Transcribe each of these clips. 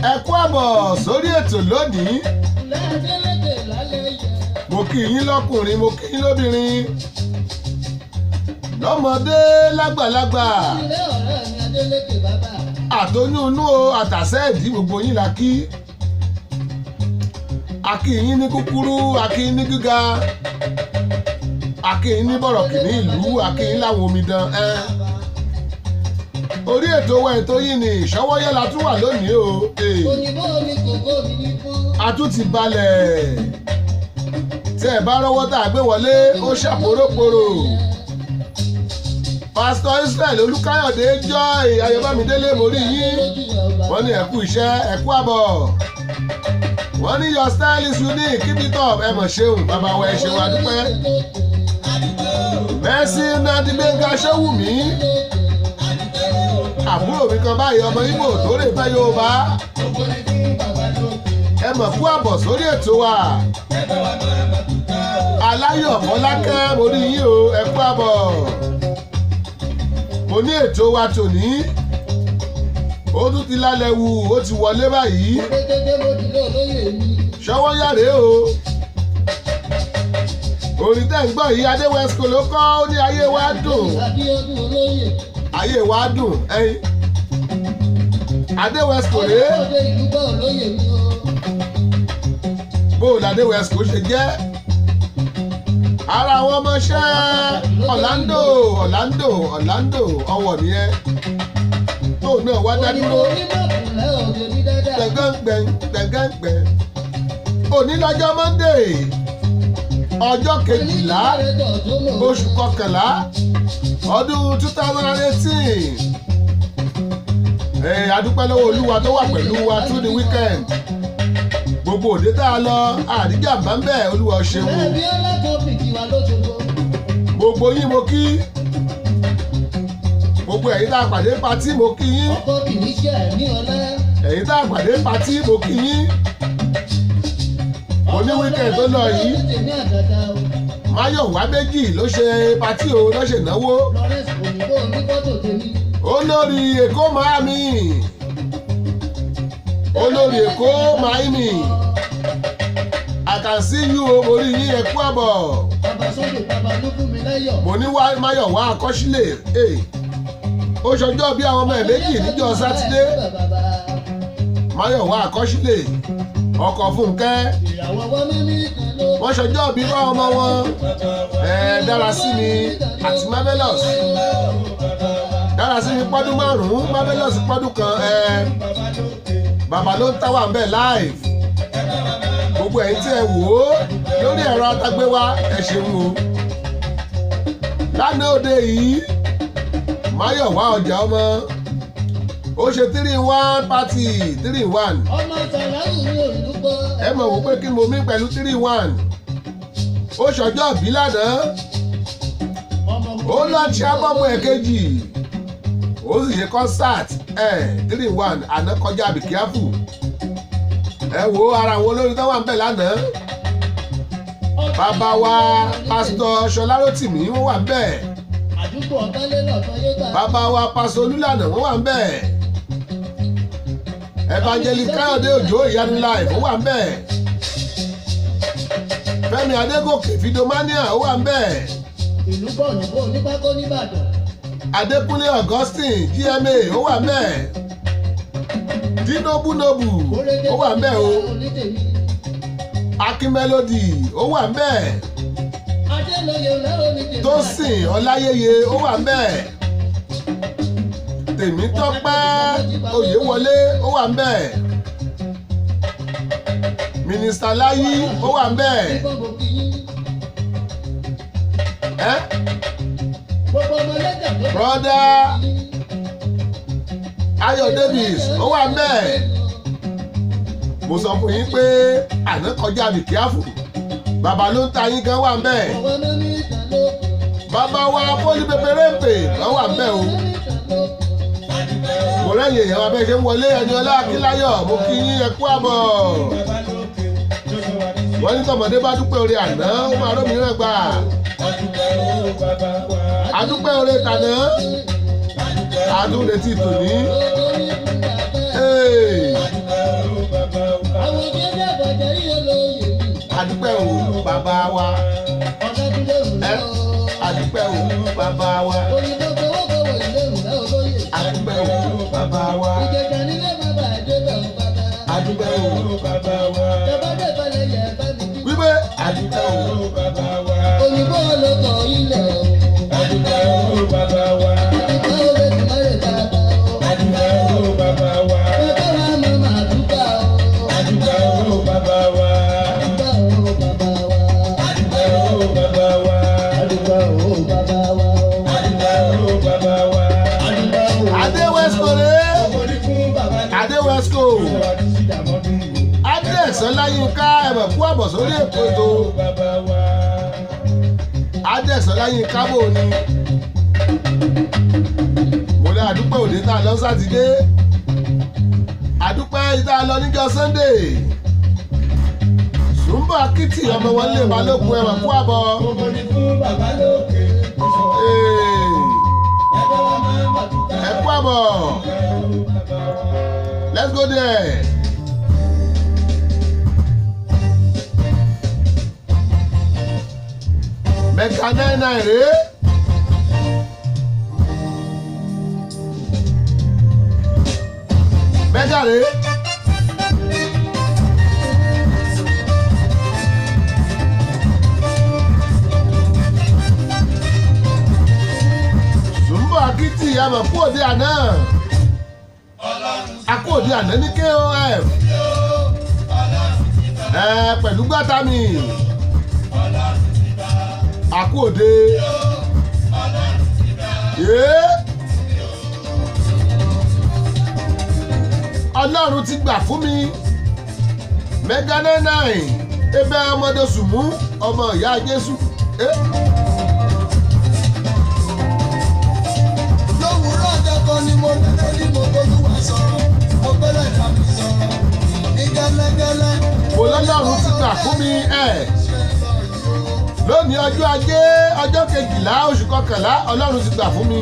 ẹ kú àbọ̀ sórí ètò lónìí. Mo kí yín lọ́kùnrin, mo kí yín lóbìnrin, lọ́mọdé lágbàlagbà, àtọyún inú o àtàsẹ́ ìdí gbogbo yín la kí. A kí yín ní kúkúrú, a kí yín ní gíga, a kí yín ní bọ̀rọ̀kìnní ìlú, a kí yín láwọn omidan. Orí ètò wa ètò yìí ni Ìṣọwọ́yẹ́ la tún wà lónìí o. Òyìnbó mi kò kó mi ní kú. A tún ti balẹ̀. Tẹ́ ẹ bá rọ́wọ́ tá a gbé wọlé ó ṣàporóporò. Pásítọ̀ Israel Olúkáyọ̀dé Joy Ayọ̀bámidélé mo rí yín. Wọ́n ní ẹ kú iṣẹ́, ẹ kú àbọ̀. Wọ́n ní your style is unique, keep it up. Ẹ mọ̀ ṣeun, bàbá wa ẹ ṣe wa dúpẹ́. Mercy Nadigbénga Ṣówùmí. Àbúrò mi kan báyìí ọmọ Ìgbò tó lè fẹ́ Yorùbá. Ẹ mọ̀ kú àbọ̀ sórí ètò wa. Aláyọ̀ Fọlákẹ́ mo rí yín o, ẹ kú àbọ̀. Mo ní ètò wa tòní. Ó tún ti lálẹ́ wù, ó ti wọlé báyìí. Ṣọwọ́yà rèé o. Orin tẹ́ ń gbọ́ yìí Adé Wesco ló kọ́, ó ní ayé wa dùn. Ayé wa dùn ẹyin. Adé Wesco rèé. Bóòlù Adé Wesco ṣe jẹ́. Ara àwọn ọmọọṣẹ́ Orlando ọwọ́ nìyẹn. Tóun náà wá dá dúró. Gbẹ̀ngbẹ̀ngbẹ̀. Òní lọ́jọ́ Monday. Ọjọ́ 12 oṣù kọkànlá ọdún 2018. Adúpẹ́ lọ́wọ́ Olúwa tó wà pẹ̀lú wa through the weekend. Gbogbo òde tá a lọ àdíjà bá ń bẹ̀ Olúwa ṣeun. Gbogbo yín mo kí. Gbogbo ẹ̀yin tá a pàdé patí mo kí yín. Ẹ̀yin tá a pàdé patí mo kí yín. Mo ní weekend tó lọ yìí. Máyọ̀wá méjì ló ṣe patí o ló ṣe náwó. Olórí Èkó Miami. olórí èkó Miami I can see you o mo rí yín ẹ kú àbọ̀. Bàbá sódò bàbá ló fún mi láyọ̀. mo ní Máyọ̀wá Akọ́ṣílẹ̀ ó ṣọjọ́ bí àwọn ọmọ ẹ̀ méjì níjọ́ sátidé. Máyọ̀wá Akọ́ṣílẹ̀ ọkọ Fúnkẹ́ wọ́n ṣọjọ́ bí bá ọmọ wọn Dárasími àti Marvelous. Dárasími pọ́dún 5 Marvelous pọ́dún kan bàbá ló ń táwà ń bẹ̀ live. Gbogbo ẹ̀yin tí ẹ wò ó lórí ẹ̀rọ atagbéwá ẹ ṣeun o. Lánàá òde yìí Máyọ̀wá ọjà ọmọ ó ṣe 3-in-1 party 3-in-1. Ọmọ Sàlámù mi ò dúpọ̀. Ẹ mọ̀ wò pé kí mo mí pẹ̀lú 3-in-1. Ó ṣọjọ́ bí lánàá ó lọ́ọ̀ṣì ábọ́ọ̀mù ẹ̀kejì ó sì ṣe concert 3-in-1 àná kọjá be careful. Ẹ wo ara àwọn olórin tó wà ń bẹ̀ lánàá. Bàbá wa pásítọ̀ Ṣọlá Rótìmí wọ́n wà ń bẹ̀. Àdúgbò ọ̀tọ́lélọ̀ Toyota. Bàbá wa pásítọ̀ Olúlànà wọ́n wà ń bẹ̀. Evangelist Káyọ̀dé Òjó Ìyanu Live ó wà ń bẹ̀. Fẹ́mi Adégòkè Fidomania ó wà ń bẹ̀. Ìlú bọ̀ níbo onípákó nìbàdàn. Adékúnlé Augustine GMA ó wà ń bẹ̀. Dinobunobu ó wà ń bẹ̀ o. Akin Melody ó wà ń bẹ̀. Tósìn Ọláyẹyẹ ó wà ń bẹ̀. Tèmítọ́pẹ́ Oyèwọlé ó wà ń bẹ̀. Mínísítà Láyí ó wà ń bẹ̀. Brọ́dá Ayọ̀ Davis ó wà ń bẹ̀. Mo sọ fún yín pé àná kọjá be careful. Bàbá ló ń ta yín gan wà ń bẹ̀. Bàbá wa Pólí Pépérépè ló wà ń bẹ̀ o. Mo rẹ́yìn èèyàn abẹ́ ṣe ń wọlé Ẹniọlá Akíláyọ̀ mo kí yín ẹ kú àbọ̀. Wọ́n ní tọmọdé bá dúpẹ́ oore àná ó máa rọ́ mìíràn gbà. Adúpẹ́ oore tàná adúretí tòní. Adúpẹ́ o bàbá wa. Adúpẹ́ o bàbá wa. Adúpẹ́ o bàbá wa. Adúpẹ́ o bàbá wa. Wípé adúpẹ́ o bàbá wa. Òyìnbó ọlọ́kọ̀ ilẹ̀ o. Adúpẹ́ o bàbá wa. Adúpẹ́ o lè tún lè bàbá o. Adúpẹ́ o bàbá wa. Bàbá wa màmá àdúgbà o. Adúpẹ́ o bàbá wa. Adúpẹ́ o bàbá wa. Adúpẹ́ o bàbá wa. Adúpẹ́ o bàbá wa. Adúpẹ́ o bàbá wa. Adúpẹ́ o. Adé Wesco rèé. Ọmọdé fún bàbá náà. Adé Wesco. Adé Ẹ̀sánláyínká ẹ̀mọ̀ kú àbọ̀ sórí ètò. Bàbá wa. Adé Ẹ̀sánláyínká bò ní. Mo lé àdúpẹ́ òde tá a lọ sátidé. Àdúpẹ́ tá a lọ níjọ́ Sunday. Sùnbọ̀ Akítì ọmọ wọn lè balógun ẹ̀mọ̀ kú àbọ̀. Ọmọdé fún bàbá lókè. Ẹgbẹ́ wa máa ń bàtúkà. Ẹ kú àbọ̀. Let's go there. Mẹ́ka 99 rèé. Mẹ́ka rèé. Sùnbọ̀ Akítì àmọ̀ kú òde àná. Akú òde àná ní KOF. Pẹ̀lú gbàtà mi. Akú òde. Ọlọ́run ti gbà fún mi. Mẹ́ga 99 ebe ọmọdé sùnmú ọmọ ìyá Jésù. Lówùúrọ̀ ọjọ́ kan ni mo tẹ́lẹ̀ ní mo bólúwa sọ̀rọ̀. Mo bẹ̀rẹ̀ ìdààmú sọ̀rọ̀. Ní gẹ́lẹ́gẹ́lẹ́. Mo lọ́lọ́run ti gbà fún mi. Lónìí ọjọ́ Ajé ọjọ́ 12 oṣù 11 Ọlọ́run ti gbà fún mi.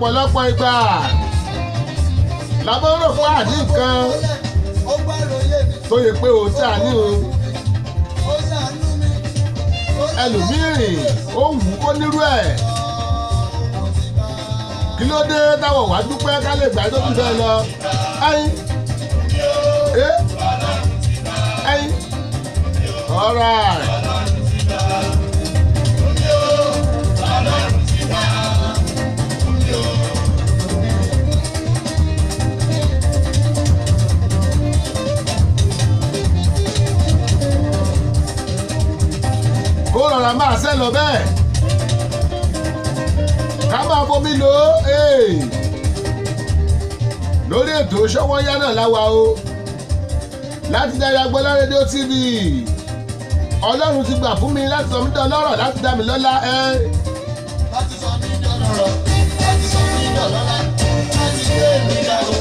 ọ̀pọ̀lọpọ̀ ìgbà làbọ̀ rò fún àdí nǹkan ó gbàròyé mi tó yẹ pé òun tí a ní o ó ṣàánú mi ẹlòmíràn ó wù ú kó nírú ẹ̀ kí ló dé táwọn wá dúpẹ́ ká lè gbà tó tún bẹ́ẹ̀ lọ ẹyin ẹyin alright. kó rọra máa ṣe lọ bẹ́ẹ̀ ká máa fomi lò ó lórí ètò Ṣọ́wọ́nyá náà láwa o láti Dayo Agboola rédíò TV Ọlọ́run ti gbà fún mi láti sọ mí dọlọ́rọ̀ láti dá mi lọ́lá láti sọ mí dọlọ́rọ̀ láti sọ mí dọlọ́lá láti gbé mi ga o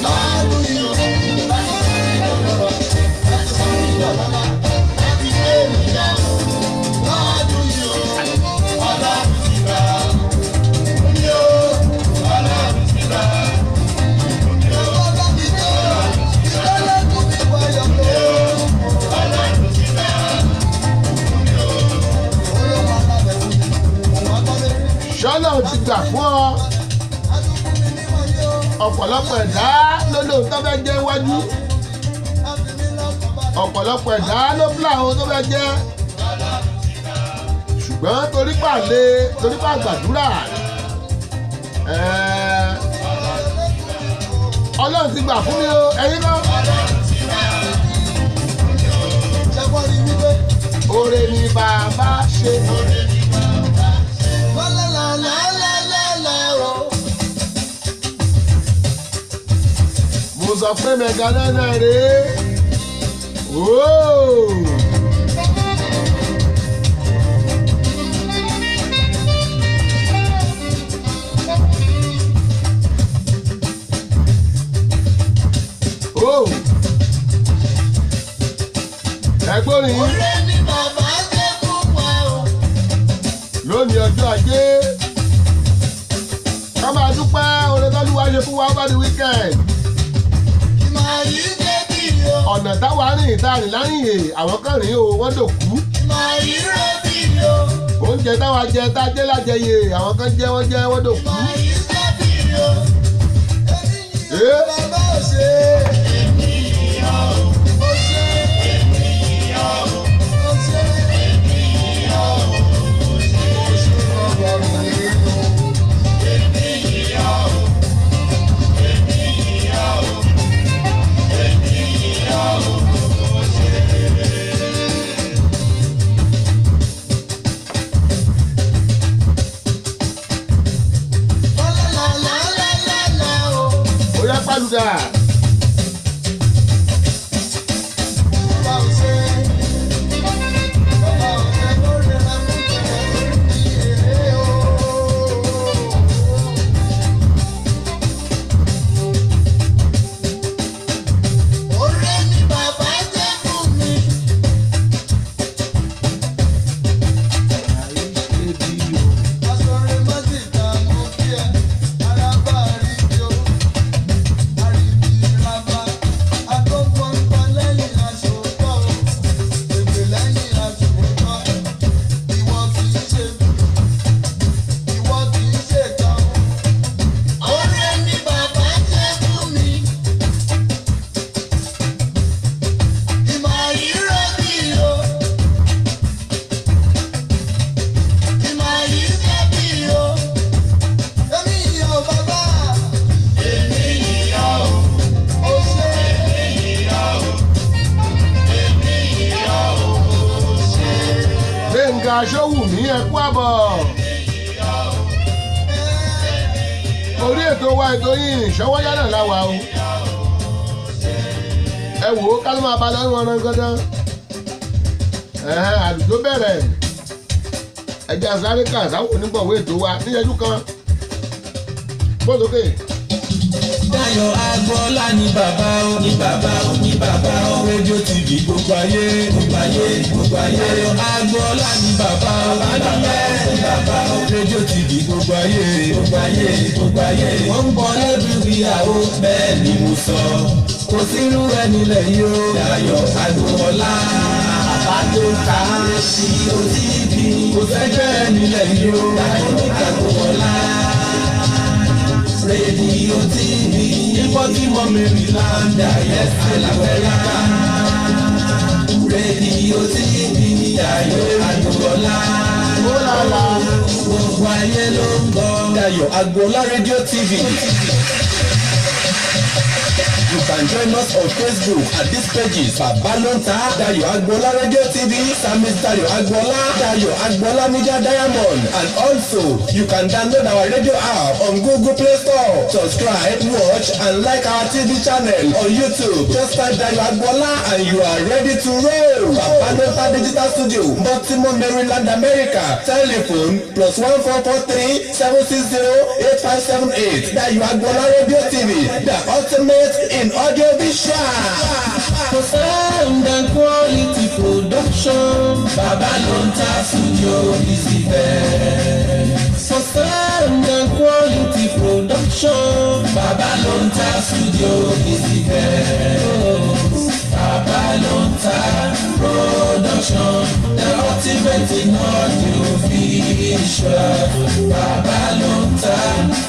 láàrú yìí o láti sọ mí dọlọ́rọ̀ láti sọ mí dọlọ́lá láti gbé mi ga o láàrú yìí o Ọlọ́run ti gbà mí o Ọlọ́run ti gbà mí o Ọlọ́run ti gbà ìdálẹ́kùn mi wáyọ̀ pé Ọlọ́run ti gbà mí o olóòwò alábẹ̀wò òun agbọ́dọ̀ ṣọ́nà ti gbà fún ọ ọ̀pọ̀lọpọ̀ ẹ̀dá ló lóun tó fẹ́ jẹ́ iwájú ọ̀pọ̀lọpọ̀ ẹ̀dá ló fúlà ohun tó fẹ́ jẹ́ ṣùgbọ́n torí pàgbàdúrà Ọlọ́run ti gbà fún mi o ẹ̀yin náà oore ni bàbá ṣe. mo sọ pé mẹga náà rèé ooo. ẹgbọ́n yìí lónìí ọjọ́ ajé ká máa dúpẹ́ oore t'Olúwa ṣe fún wa over the weekend. ọ̀nà táwa rìn ìtarìn láyìnyè àwọn kan rìn o wọ́n dòkú. oúnjẹ táwa jẹ tá a jẹ́ lájẹyè àwọn kan jẹ́ wọ́n dòkú. Paluda. Ṣówùmí ẹ kú àbọ̀ orí ètò wa ètò yìí Ṣọ́wọ́nyá náà láwa o ẹ wò ó ká ló máa ba lọ́rùn ọ̀nà gángan àlùjọ bẹ̀rẹ̀ ẹja sáré kà sáwọn onígbọ̀wé ètò wa níyẹjú kan gbọ́dọ̀kẹ́. Dayo Agboola ni bàbá o, ní bàbá o, ní bàbá o. Rédíò TV gbogbo ayé, gbogbo ayé, gbogbo ayé. Dayo Agboola ni bàbá o, ní bàbá o. bàbá o. rédíò TV gbogbo ayé gbogbo ayé gbogbo ayé. wọ́n ń bọ̀ lẹ́bí ìyàwó bẹ́ẹ̀ ni mo sọ. kò sírú ẹni lẹ́yìn o. Dayọ̀ Agboola. bàbá tó ta rédíò TV. kò sẹ́jọ́ ẹni lẹ́yìn o. Dayọ̀ Agboola. rédíò TV. ìbọn tí mo mẹ́rin láńdà yẹn sí l'Amẹ́ríkà. rédíò TV. Dayọ̀ Agboola. gbogbo ayé ló ń gbọ́. Dayọ̀ Agboola rédíò TV. You can join us on Facebook at these pages: Babalonta, Dayọ̀ Agboola Radio TV, Samis Dayọ̀ Agboola, Dayọ̀ Agboola Media Diamond, and also you can download our radio app on Google Play Store. Subscribe, watch, and like our TV channel on YouTube. Just type Dayọ̀ Agboola and you are ready to roll. Babalonta Digital Studio, Baltimore, Maryland, America. Telephone +1443 760 8578. Dayọ̀ Agboola Radio TV, the ultimate in audio visual. For sound and quality production, Babalonta Studio is the best. For sound and quality production, Babalonta Studio is the best. Babalonta Production, the ultimate in audio visual. Babalonta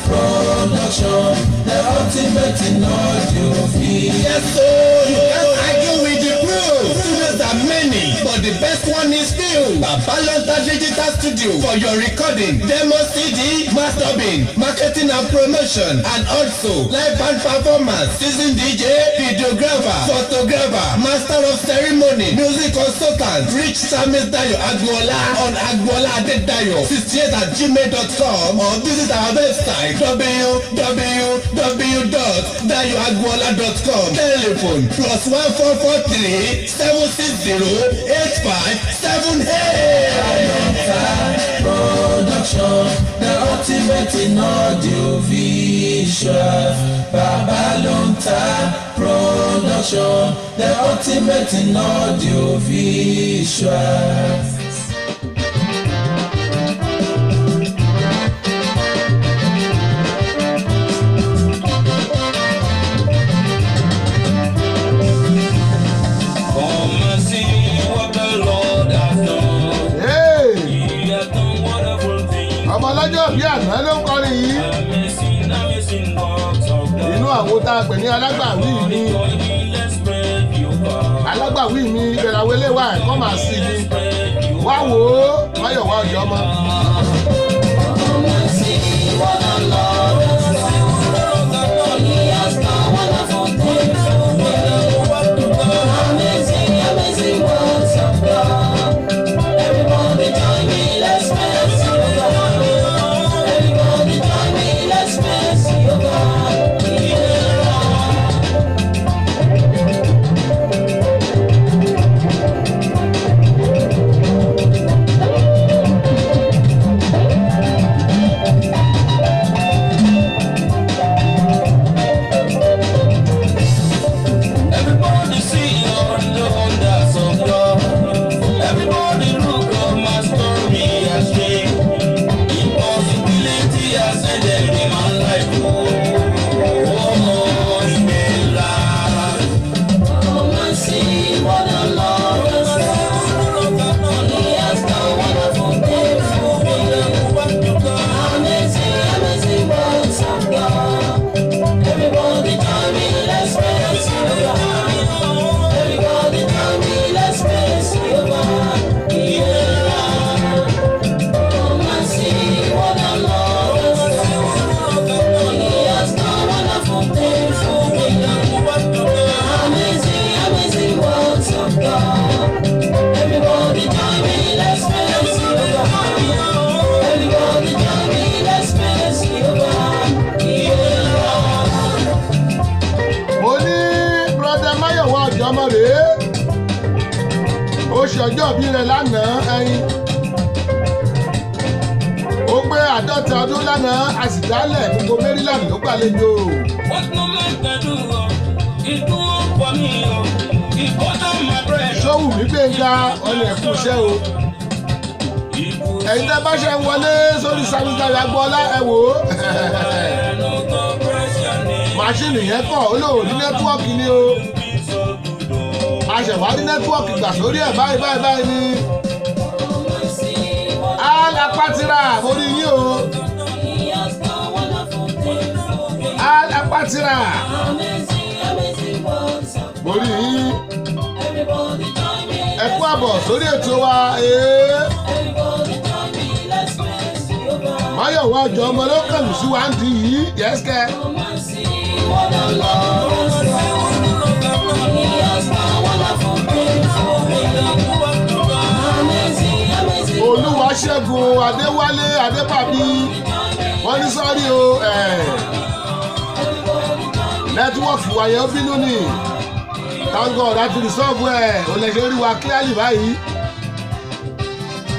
Production, the ultimate in audio visual. Yes, so you can't argue with the proof. Studios are many, but the best one is still Babalonta Digital Studio for your recording, demo CD, mastering, marketing and promotion, and also live band performance, seasoned DJ, videographer, photographer, master of ceremony, music consultant. Reach Samis Dayọ̀ Agboola on agboola68@gmail.com or visit our website www.dayoagboola.com. Telephone +1443 760 8578. Production, the ultimate in audio visual. Babalonta Production, the ultimate in audio visual. ọlọ́jọ́ bí àná ló ń kọrin yìí inú àwo tá a pè ní alágbàwí mi ìbẹ̀rẹ̀ àwọn eléwà ẹ̀kọ́ máa sí ni wá wò ó máyọ̀wá ọjọ́ mọ́. ọjọ́ bí rẹ̀ lánàá ẹyin ó pé 50 ọdún lánàá a sì dálẹ̀ gbogbo Maryland ló gbàlejò. Ṣówùmí Gbénga ọ̀nà ẹ̀kú iṣẹ́ o ẹ̀yin tẹ́ bá ṣe wọlé sórí Sàmìsàmì Agboola ẹ wò ó máṣíìnì yẹn kọ̀ ó lóò ní nẹ́tíwọ́ọ̀kì ni o aṣẹ̀wá ní nẹ́tíwọ́ọ̀kì gbà sórí ẹ̀ báyìí ni Alapatira mo rí yín o Alapatira mo rí yín ẹ kú àbọ̀ sórí ètò wa Máyọ̀wá ọjọ́ ọmọ ló kàlù sí wa ń di yìí yẹ́sìkẹ́. Olúwaṣẹ́gun Adéwálé Adépàbí wọ́n ní sọ́rí o nẹ́tíwọ́ọ̀kì wáyé ó bínú ni thank God láti rìsọ́ọ̀bù ò lè ṣe rí wa clearly báyìí.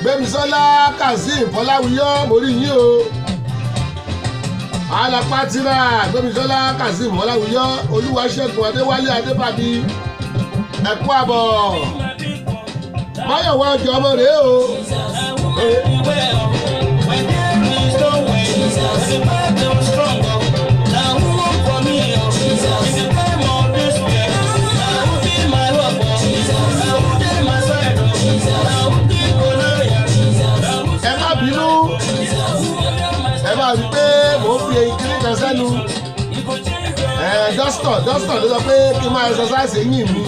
Gbémisọ́lá Kazeem Fọláwíyọ́ mo rí yín o Alapatira Gbémisọ́lá Kazeem Fọláwíyọ́ Olúwaṣẹ́gun Adéwálé Adépàbí ẹ kú àbọ̀ Máyọ̀wá ọjọ́ ọmọ rèé o. Ẹ má bínú ẹ má rí pé mò ń fi eyín kiri kan sẹ́nu dọ́sítọ̀ ló sọ pé kí n máa exercise eyín mi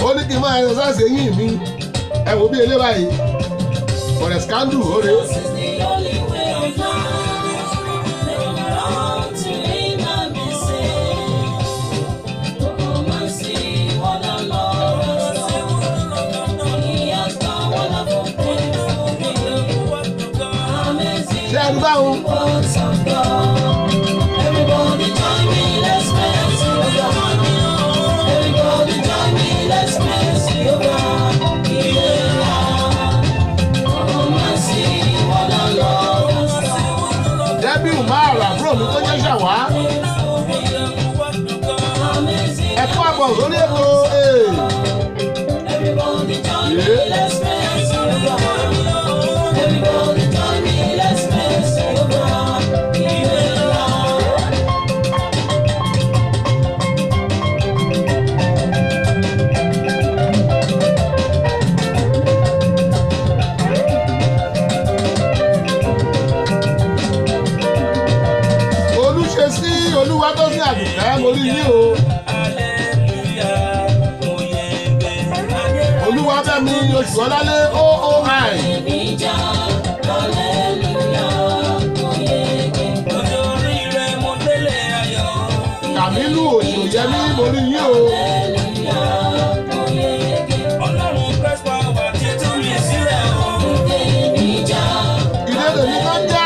ó ní kí n máa exercise eyín mi ẹ wò bí elé báyìí ọ̀rẹ́ scandal ó rè é. Ṣé ẹni báwọn. Everybody join me, let's dance yoga. Everybody join me, let's dance yoga. Dẹ́bí Umar àbúrò mi tó jẹ́ ṣàwá. Ẹ kú àbọ̀ sórí ètò. Everybody join me, let's dance yoga. Everybody join me, let's dance yoga. Olúwa tó sí àdùkẹ́ mo rí yín o. Olúwa bẹ́ẹ̀ mi oṣù ọlálé OOI. Kàmílù Òṣòyẹmí mo rí yín o. Ìdílé mi máa ń já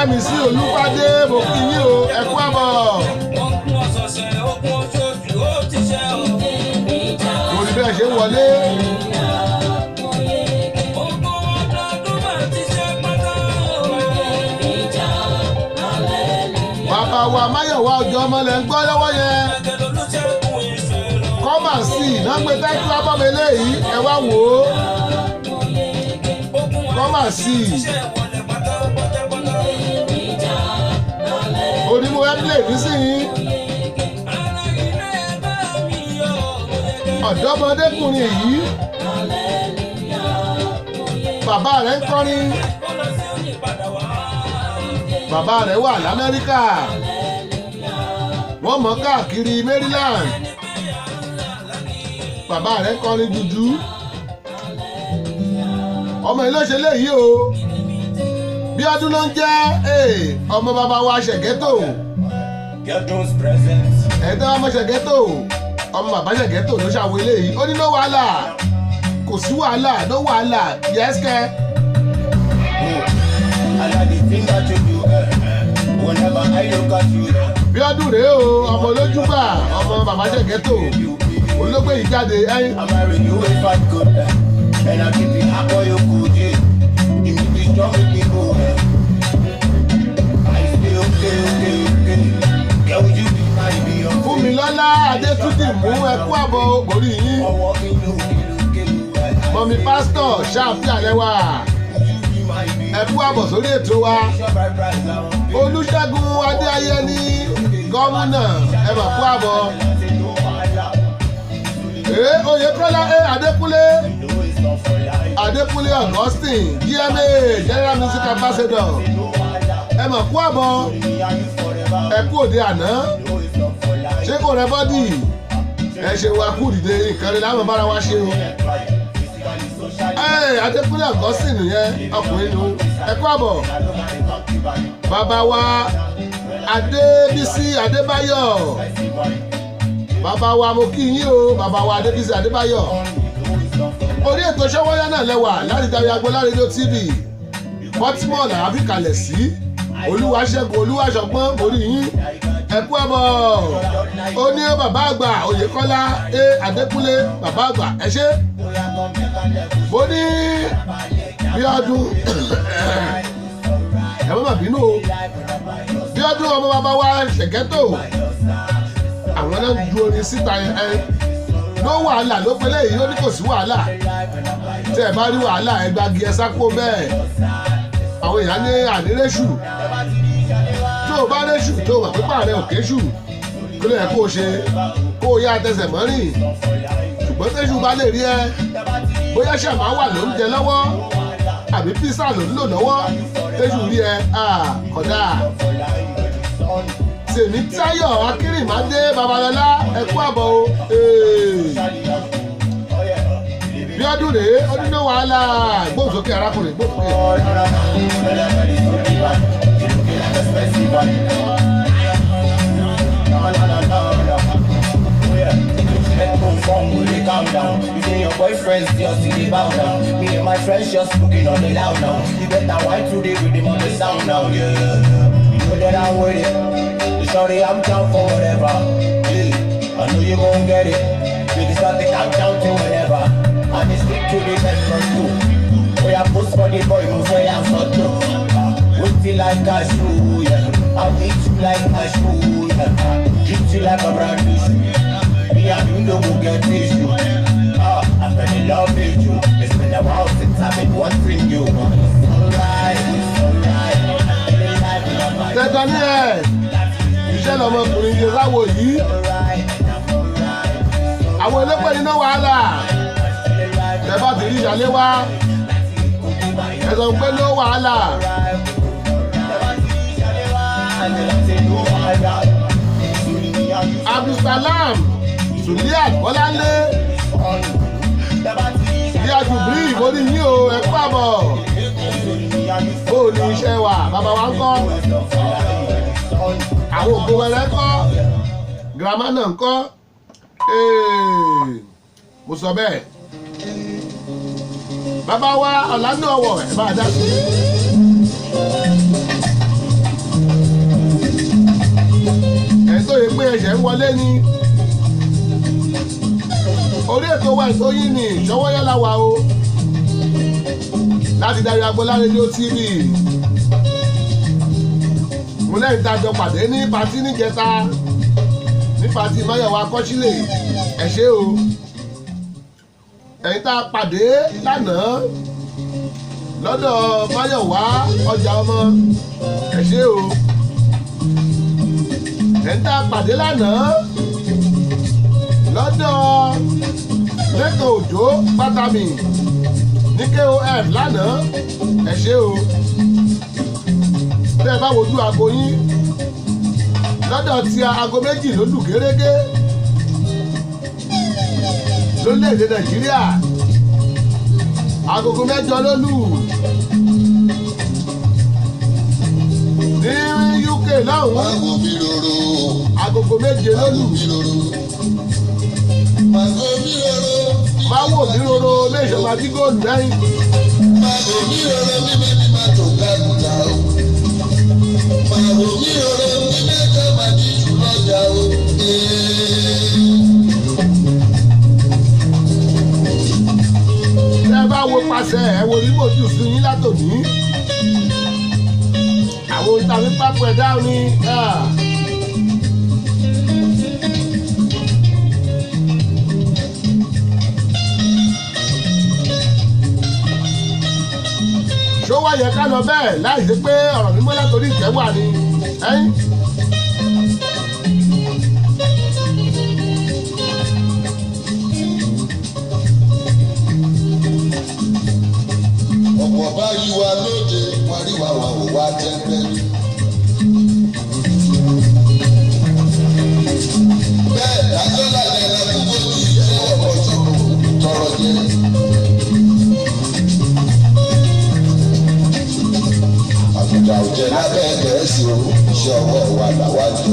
mi sí Olúpàdé mo kí yín o ẹ kú àbọ̀. Mo ní bẹ́ẹ̀ ṣe ń wọlé. Bàbá wa Máyọ̀wá ọjọ́ ọmọ lẹ̀ ń gbọ́ lọ́wọ́ yẹn. Kọ́mà sí iná gbé tẹ́tí lábọ́mọ eléyìí ẹ wá wò ó. Kọ́mà sí onímọ̀ ẹ́pìlẹ̀ nísìnyí. Ọ̀dọ́mọdékùnrin yìí bàbá rẹ̀ ń kọrin. Bàbá rẹ̀ wà l'Amẹ́ríkà. Wọ́n mọ̀ káàkiri Maryland. Bàbá rẹ̀ ń kọrin jùjú. Ọmọ ilé ṣe léyìí o. Bí ọdún ló ń jẹ́ ọmọ bàbá wa Ṣẹ̀gẹ́tò. Get those presents. ẹ̀dá ọmọ ṣẹ̀gẹ́tò ọmọ bàbá ṣẹ̀gẹ́tò ló ṣàwọ eléyìí ó ní no wàhálà kò sí wàhálà no wàhálà yẹ́sìkẹ́. Bíọ́dún rèé o ọmọ olójúgbà ọmọ bàbá ṣẹ̀gẹ́tò olóògbé yìí jáde ẹyin. Fúnmilọ́lá Adétúndì mú ẹkú àbọ̀ orí yín. Mọ̀mí pásítọ̀ ṣáàfì àlẹ́wà ẹkú àbọ̀ sórí ètò wa. Olúṣẹ́gun Adéayẹni gómìnà ẹ mà kú àbọ̀. Oyèkọ́lá Adékúnlé Augustine GMA General Music Ambassador ẹ mà kú àbọ̀ ẹ kú òde àná ṣé kò rẹ bọ́dì ẹ ṣe wa kú dìde nǹkan rẹ láwọn bára wa ṣe o. Adékúnlé Augustine yẹn ọkùnrin nu ẹ kú àbọ̀ bàbá wa Adébísí Adébáyọ̀ bàbá wa mo kí yín o bàbá wa Adébísí Adébáyọ̀ orí ètò Ṣọ́wọ́nyá náà lẹ́wà láti darí Agbọ́lá rédíò TV Baltimore là á fi kalẹ̀ sí Olúwaṣẹ́gun Olúwaṣọgbọ́n orí yín ẹ̀kú ẹ̀bọ̀ ó ní bàbá àgbà Oyèkọ́lá Adékúnlé bàbá àgbà ẹ ṣé mo ní Bíọ́dún ẹ má bínú o Bíọ́dún ọmọ bàbá wa Ṣẹ̀gẹ́tò àwọn náà ju orin síta ló wàhálà ló pẹ́lẹ́ yìí ó ní kò sí wàhálà tẹ́ ẹ bá rí wàhálà ẹ gbági ẹ sápò bẹ́ẹ̀ àwọn èèyàn ní àdírẹ́sù tó o bá rẹ́sù tó o wà pípa rẹ ò kéṣù kí ló yẹ kó o ṣe kó o yá tẹsẹ̀ mọ́rìn ṣùgbọ́n tẹ́sù bá lè rí ẹ bóyá ṣàmá wà ló ń jẹ lọ́wọ́ àbí písà ló ń lò lọ́wọ́ tẹ́sù rí ẹ kódà. Tèmítáyọ̀ Akínrìnmádé Babalọ́lá ẹ̀kú àbọ̀ o. Bíọ́dún rèé ó ní no wàhálà gbóòsókè arákùnrin gbóòsókè. Calm down. You say your boyfriend's just in the bow down. Me and my friends just looking on the loud now. You better white today with him on the sound now. Yeah. You know that I'm with it. Shorty, I'm down for whatever. Yeah. I know you gon' get it. We can start the countdown to whenever. And it's stick to the next one too. We are post for the boy, move way I'm not too. With you like a shoe, yeah. I'll beat you like a shoe, yeah. Treat you like a brand new shoe. Me and you know we'll get issue. I fell in love with you. It's been a while since I've been wanting you. It's alright, it's alright. I feel alive in my mind. Tẹ́tọ́ ní ẹ̀ iṣẹ́ lọmọkùnrin yìí láwo yìí àwọn elépè nínú wàhálà ẹ bá ti rí ìyálé wá ẹ sọ pé ló wàhálà. Abdulsalam Suliat Bọ́láńlé bí àjùbírí ìwọ́rí yín o ẹ kú àbọ̀ bó o ní iṣẹ́ wa bàbá wa ń kọ́ àwọn òkú wẹrẹ kọ́ girama náà ń kọ́ mo sọ bẹ́ẹ̀ bàbá wa ọ̀lànà ọ̀wọ̀ ẹ̀ bá a dá sí. ẹ̀ tó yẹ pé ẹ̀ṣẹ̀ ń wọlé ní orí ètò wa ìtòyìn ní Ṣọ́wọ́nyá la wà o láti darí Agbọ́lá rédíò TV mo lẹ́yìn tá a jọ pàdé ní patí níjẹta ní patí Máyọ̀wá Akọ́sílẹ̀ ẹ ṣé o ẹ̀yin tá a pàdé lánàá lọ́dọ̀ Máyọ̀wá ọjà ọmọ ẹ ṣé o ẹ̀yin tá a pàdé lánàá lọ́dọ̀ lẹ́kàn òjò pátánì ní KOF lánàá ẹ ṣé o bẹ́ẹ̀ bá wojú aago yín lọ́dọ̀ tí aago méjì ló lù gérégé lórílẹ̀‐èdè Nàìjíríà agogo mẹ́jọ ló lù ní UK UK lọ́hùn-ún Máa wò mí lóró. agogo 7 Máa wò lólu mí lóró. Máa wò mí lóró. máa wò mí roro léṣọba tí góòlù lẹ́yìn Máa wò mí lóró bí bẹ́ẹ̀ni máa tó gbàgbà o. Máa wò mí lóró bí mẹ́ta máa di jù lọ́jà o. tẹ́ ẹ bá wo pasẹ̀ ẹ wo rí mojú sí yín látòní àwọn ìtàwé pápọ̀ ẹ̀dá ni ṣó wá yẹ ká lọ bẹ́ẹ̀ láì sí pé ọ̀rọ̀ mímọ́ látòrí ìtẹ́ wà ní ẹ́yìn. Ọ̀pọ̀ bá yí wa lóde, wọ́n rí wa wà wò wá tẹ́ńpẹ́. Bẹ́ẹ̀ dájọ́ làjẹ́ la kú bó ti yẹ ọ̀pọ̀ tọrọ jẹ. Àbùdá òjẹ́ lábẹ́ Gẹ̀ẹ́sì o, iṣẹ́ ọwọ́ wa làwa jẹ.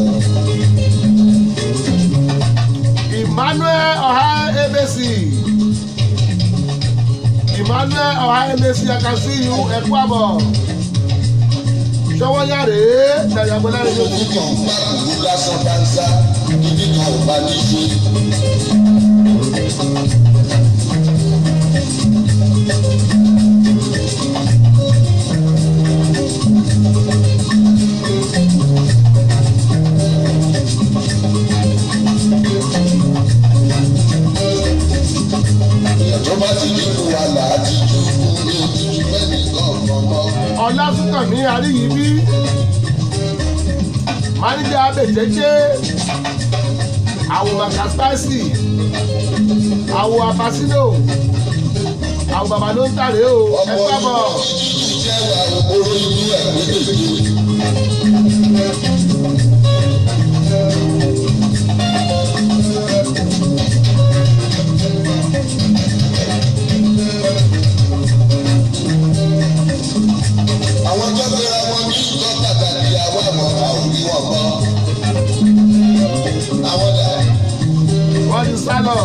Emmanuel Ọha Emesi. Emmanuel Ọha Emesi, I can see you ẹ̀kú àbọ̀. Ṣọwọ́ yá rèé dàgbàgbọ́lá rẹ̀ Òkú kan bá kúrú lásán bá ń sá, kíkí kan ò bá ní ṣe. Ìyàtọ̀ bá ti dínkù wa là á ti ju omi òtútù mẹ́rin lọ́ọ̀kan mọ́. Ọlásùnkànmí Àríyìbí. Máníjà Abèjẹ́jẹ́. Àwò Màkà Spicy. Àwò Apasino. Àwò bàbá ló ń tàrẹ́ o. Ẹ Ọmọ káàbọ̀. ìlú jíjù jẹ́ wa òpóró inú ẹ̀ méjèèjì. Àwọn tó gbéra wọn ní ìjọ pàtàkì àwọn àmọ́ àwòrí wọn mọ́. Àwọn dà. Wọ́n ti sá lọ.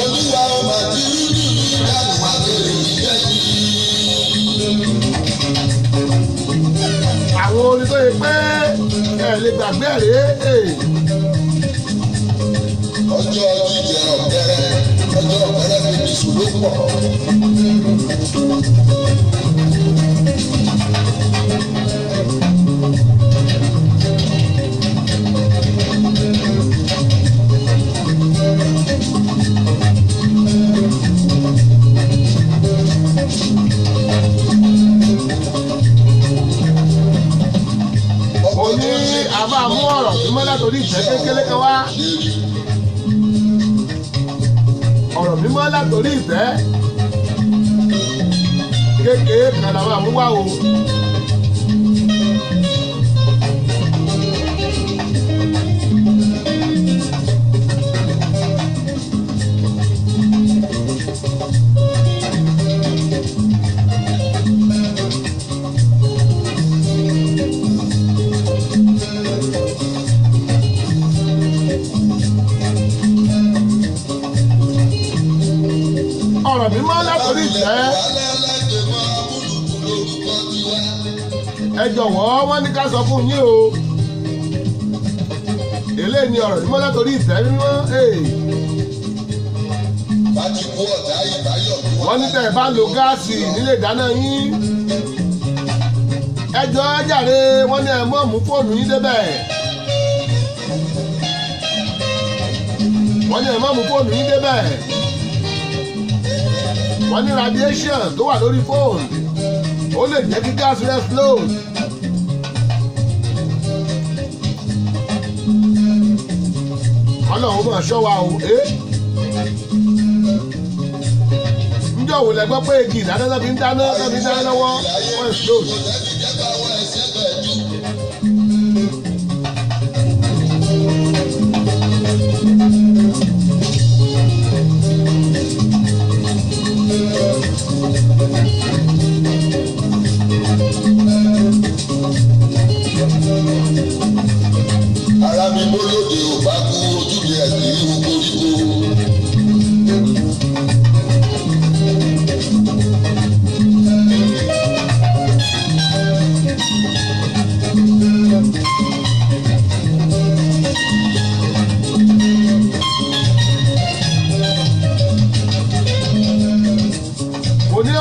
Olúwa ó máa ti rí nínú ìdáhùn àgbèrè ìjẹ́ yìí. Àwọn orin tó yẹ pé ẹ lè gbàgbé rèé. Ọjọ́ jíjẹ ọ̀gẹ́rẹ́, ọjọ́ ọ̀gẹ́rẹ́ fi ní sùúrù pọ̀. Mo ní a máa mú ọ̀rọ̀ tí mọ́lá torí ìtẹ́ kékeré kan wá. Ọ̀rọ̀ mímọ́ látòrí ìtẹ́ kékeré kan la máa mú wá o. Ọ̀rọ̀ mímọ́ látòrí ìtẹ́ ẹ jọ̀wọ́ wọ́n ní ká sọ fún yín o. Eléyìí ni ọ̀rọ̀ mímọ́ látòrí ìtẹ́ mímọ́. Bá ti kú ọ̀tá ìbáyọ̀ bí Wọ́n ní tẹ́ ẹ bá lo gáàsì nílé ìdáná yín. Ẹ jọ̀ọ́ ẹ jàre wọ́n ní ẹ mọ́ mú fóònù yín débẹ̀. Wọ́n ní ẹ mọ́ mú fóònù yín débẹ̀. Wọ́n ní radiation tó wà lórí fóònù ó lè jẹ́ kí gas rẹ̀ flow. Ọlọ́run máa ṣọ́ wa o. Ǹjọ́ wò lẹ gbọ́ pé igi ìdáná náà fi ń dáná lọ́wọ́ wọ́n ń slow.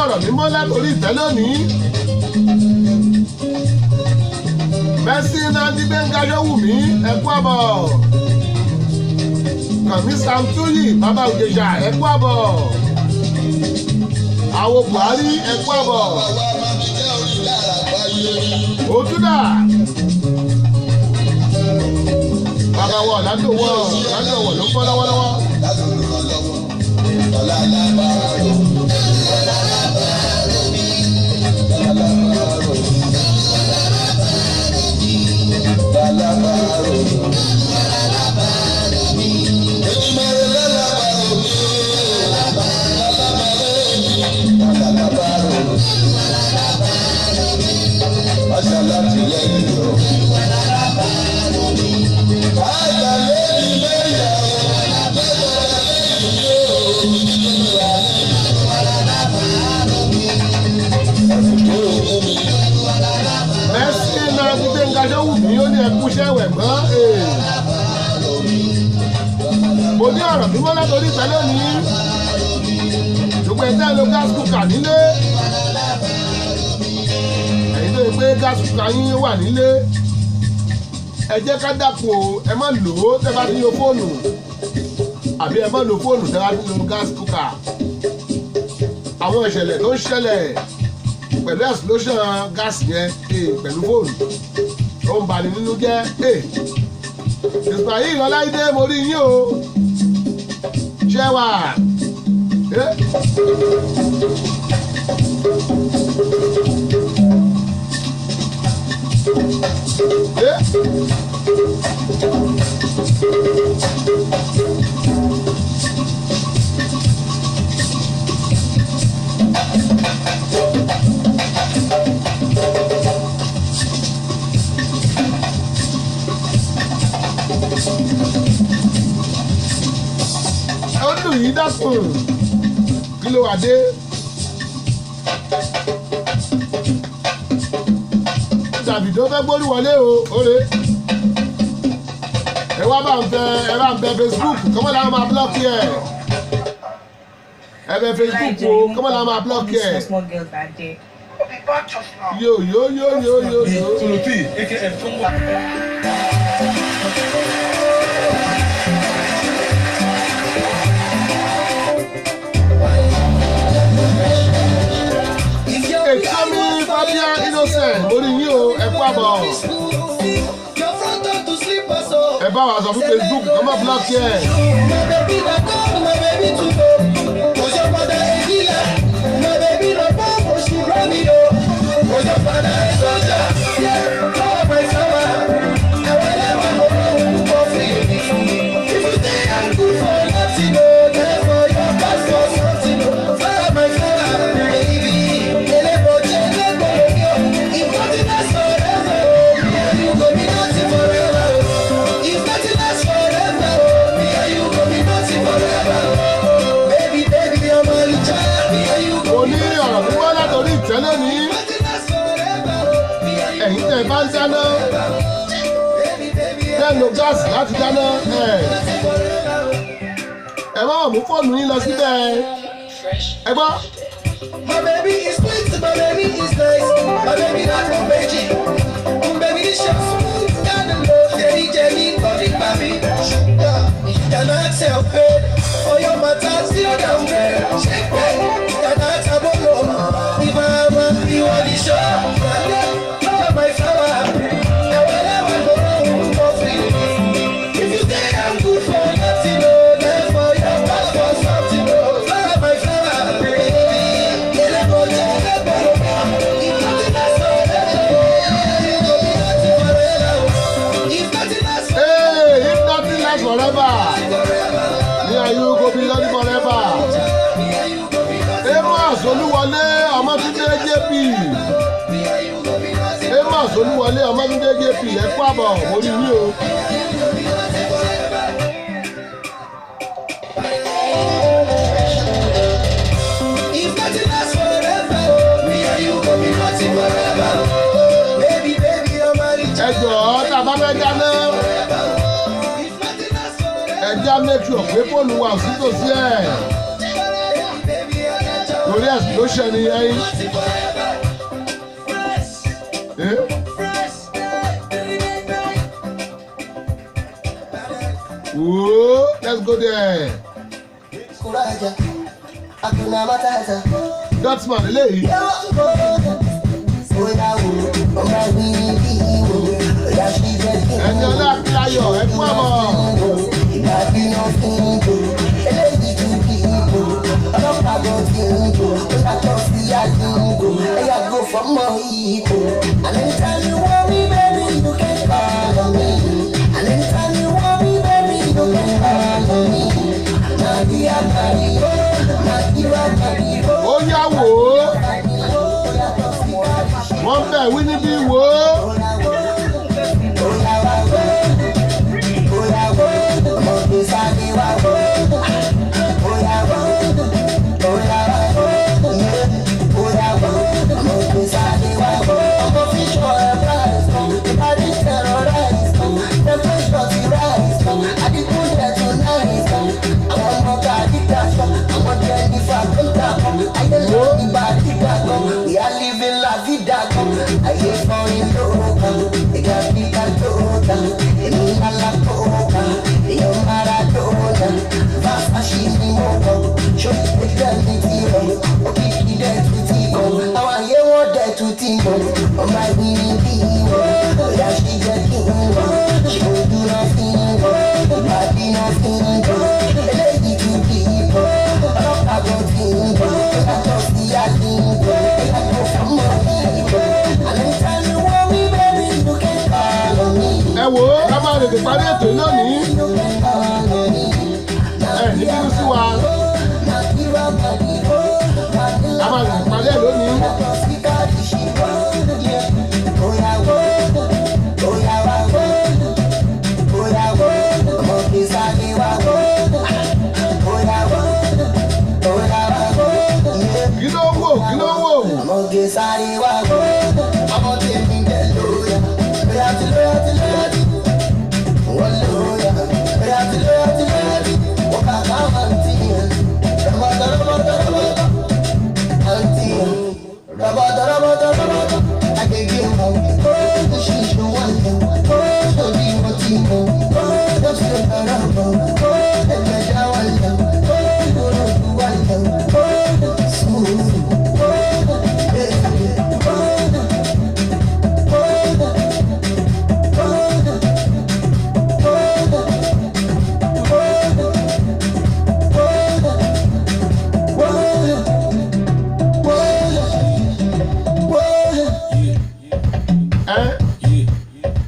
ọ̀rọ̀ mímọ́ látòrí ìtẹ́ lónìí. Mercy Nandi Gbénga Yówùmí ẹ̀kú àbọ̀. Kàmí Samtuyi Bàbá Òjèjà ẹ̀kú àbọ̀. Àwo Buhari ẹ̀kú àbọ̀. Òtúdà. Bàbá wọ̀ ládòwọ̀ ló ń bọ́ lọ́wọ́lọ́wọ́. Yówùmí ó ní ẹkú iṣẹ́ ìwẹ̀ gbọ́n. Mo ní ọ̀rọ̀ mímọ́ látòrí ìtẹ́ lónìí. Ṣùgbọ́n ẹ̀dá lo gas cooker nílé. Ẹ̀yin tó yẹ pé gas cooker yín wà nílé. Ẹ jẹ́ ká dàpọ̀ ẹ má lò ó tẹ́ bá ti lo fóònù. Àbí ẹ má lo fóònù tẹ́ bá ti lo gas cooker. Àwọn ìṣẹ̀lẹ̀ tó ń ṣẹlẹ̀ pẹ̀lú explosion gas yẹn pẹ̀lú fóònù. Ó ń bani nínú jẹ́ Ismail Ọláìdé mo rí yín o ṣé wà ọdún yìí dákun kí ló wà dé. Davido fẹ́ gbórí wọlé o oore ẹ wá bá ń bẹ Facebook kọ́mọ́ làwọn máa blọ́ọ̀kì ẹ̀ ẹ bẹ Facebook o kọ́mọ́ làwọn máa blọ́ọ̀kì ẹ̀. Yo. Solopi, aka Fumwa. Èkánmi Fabia Innocent lórí yín o ẹ kú àbọ̀. Ẹ bá wa sọ fún Facebook kọ́ mọ́ blọ́ọ̀kì ẹ̀. Ẹ̀yin tẹ́ bá ń dáná tẹ́ lo gáàsì láti dáná ẹ má mú fóònù yín lọ síbẹ̀ ẹ gbọ́. My baby is sweet, my baby is nice, my baby not from Beijing. Baby this shit smooth, got the love, jelly, body baby. Cannot sell paid, for your matter still down there. Shake it, cannot have a low. If I want you on the show, my flower, now whenever I go home, for free. If you think I'm good for nothing, then for your pass for something, my flower, baby. Forever. Me and you go be lonely forever. Amos Olúwọlé Ọmọ́túndé JP. Amos Olúwọlé Ọmọ́túndé JP ẹ kú àbọ̀ orí yín o. Ẹ jọ̀ọ́ tá a bá fẹ́ dáná. Ẹja make sure pé fóònù wa ò sí tòsí ẹ̀. Torí yes ló ṣe ni ẹyin. Whoa, let's go there. Dutchman eléyìí. Ẹni ọlá Akílayọ̀ ẹ̀kú àmọ́. And anytime you want me, baby, you can call on me. And anytime you want me, baby, you can call on me. Ó yá wò ó. Wọ́n bẹ̀ wí níbí wò ó. We are living la vida. I hate falling low. They got me calota. They mean a la coca. They are Maradona. Vast machine in moto. Show the girl the zero. Okay, he dead to Tigo. I want you what dead to Tigo. On my winning team. Yeah, she get Tigo. She will do nothing. Body nothing. Lady to people. I go Tigo. I go see a Tigo. Ẹ wò ó, ká máa tètè parí ètò lónìí. Ẹ ní bínú sí wa. Ká máa tètè parí ẹ̀ lónìí. Kí ló ń wò? Kí ló ń wò?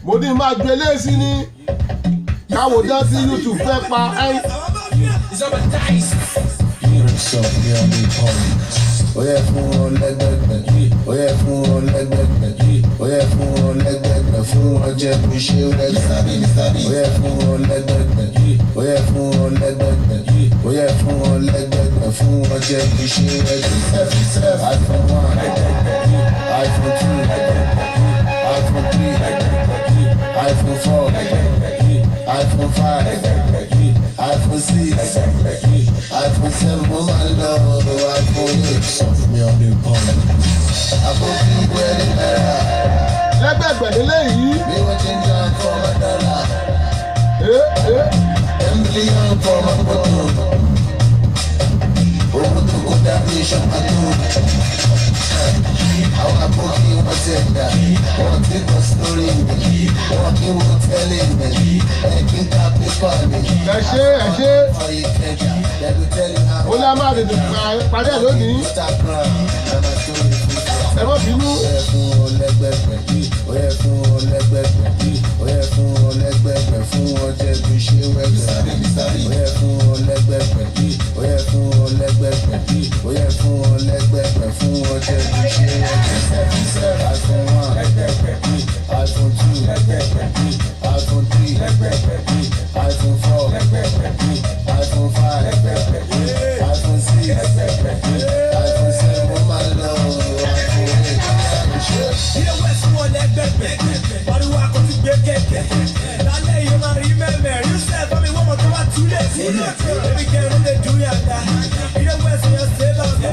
Mo ní máa gbé léèsì ní káwò dán sí YouTube fẹ́ pa ẹ́. Ó yẹ fún wọn lẹ́gbẹ̀gbẹ̀, ó yẹ fún wọn lẹ́gbẹ̀gbẹ̀, ó yẹ fún wọn lẹ́gbẹ̀gbẹ̀ fún wọn jẹ́ kó ṣe lẹ́gbẹ̀gbẹ̀. Ó yẹ fún wọn lẹ́gbẹ̀gbẹ̀, ó yẹ fún wọn lẹ́gbẹ̀gbẹ̀, ó yẹ fún wọn lẹ́gbẹ̀gbẹ̀ fún wọn jẹ́ kó ṣe lẹ́gbẹ̀gbẹ̀. iPhone 1, iPhone 2, iPhone 3, iPhone 4, iPhone 5, iPhone 6, iPhone 7, mo máa ń lọ iPhone 8. Sọ fún mi ọdún kan. Àbókí wẹ́rẹ́ náírà. Lẹ́gbẹ̀gbẹ̀ lélẹ́yìí. Bí wọ́n ti ń jọ ọkọ̀ ọmọ dọ́là. Mílíọ̀nù kọ́ ọmọ gbọ́dọ̀. Owó tó kó dábí ìṣọ́pàdé. Àwọn àbókí wọn ti ẹ̀dá. Wọ́n ti kọ́ sórí mi. Wọ́n kí wọ́n tẹ́lẹ̀ mi. Ẹ̀kí ń ta pépà mi. Ẹ ṣé. Ó ní a máa tètè parí ẹ̀ lónìí. Ẹ má bínú. Ó yẹ fún wọn lẹ́gbẹ̀gbẹ̀, ó yẹ fún wọn lẹ́gbẹ̀gbẹ̀, ó yẹ fún wọn lẹ́gbẹ̀gbẹ̀ fún wọn jẹ́ kó ṣe wẹ́gbẹ̀. Ó yẹ fún wọn lẹ́gbẹ̀gbẹ̀, ó yẹ fún wọn lẹ́gbẹ̀gbẹ̀, ó yẹ fún wọn lẹ́gbẹ̀gbẹ̀ fún wọn jẹ́ kó ṣe wẹ́gbẹ̀. iPhone 1, iPhone 2, iPhone 3, iPhone 4, iPhone 5, iPhone 6, iPhone 7, mo máa ń lọ ilé west wọn lẹ́gbẹ̀gbẹ̀ pariwo akọtí gbé kẹ̀kẹ́ lálẹ́ yìí máa rí mẹ́mẹ́ rí sẹ́ẹ̀ fún mi wọ́n mọ̀ tó bá túlẹ̀ ebi kẹrin lè dúró yàtá ilé west yẹn ṣe é bá gbà.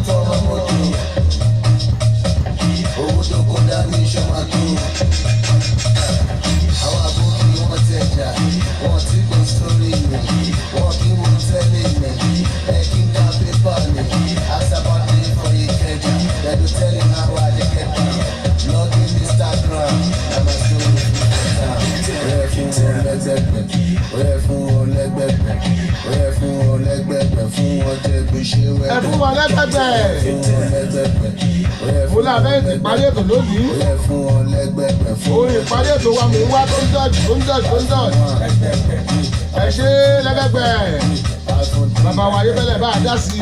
tọ́ ọmọ mọ́tò. Owó tó kọ́ dání iṣẹ́ máa tó. Àwọn àbókí wọ́n tẹ̀jà, wọ́n ti kò sórí mi, wọ́n kí wọ́n tẹ́lẹ̀ mi, ẹ kí n ká pépà mi. Ask about me for Ikeja, they go tell him how I dey get down. Log in Instagram, na my story. Oye fún ọlẹ́gbẹ̀gbẹ̀, oye fún ọlẹ́gbẹ̀gbẹ̀, fún ọjẹ́gbẹ̀ ṣe wẹ́gbẹ̀. Ẹ fún wọn lẹ́gbẹ̀gbẹ̀. Mo là bẹ́ẹ̀ ti parí ètò lónìí. Oye fún ọlẹ́gbẹ̀gbẹ̀, fún Orin ìparí ètò wa mò ń wá tó ń dọ̀jì. Ẹ ṣe lẹ́gbẹ̀gbẹ̀. Bàbá wa Ayébẹ́lẹ̀ bá a dá sí i.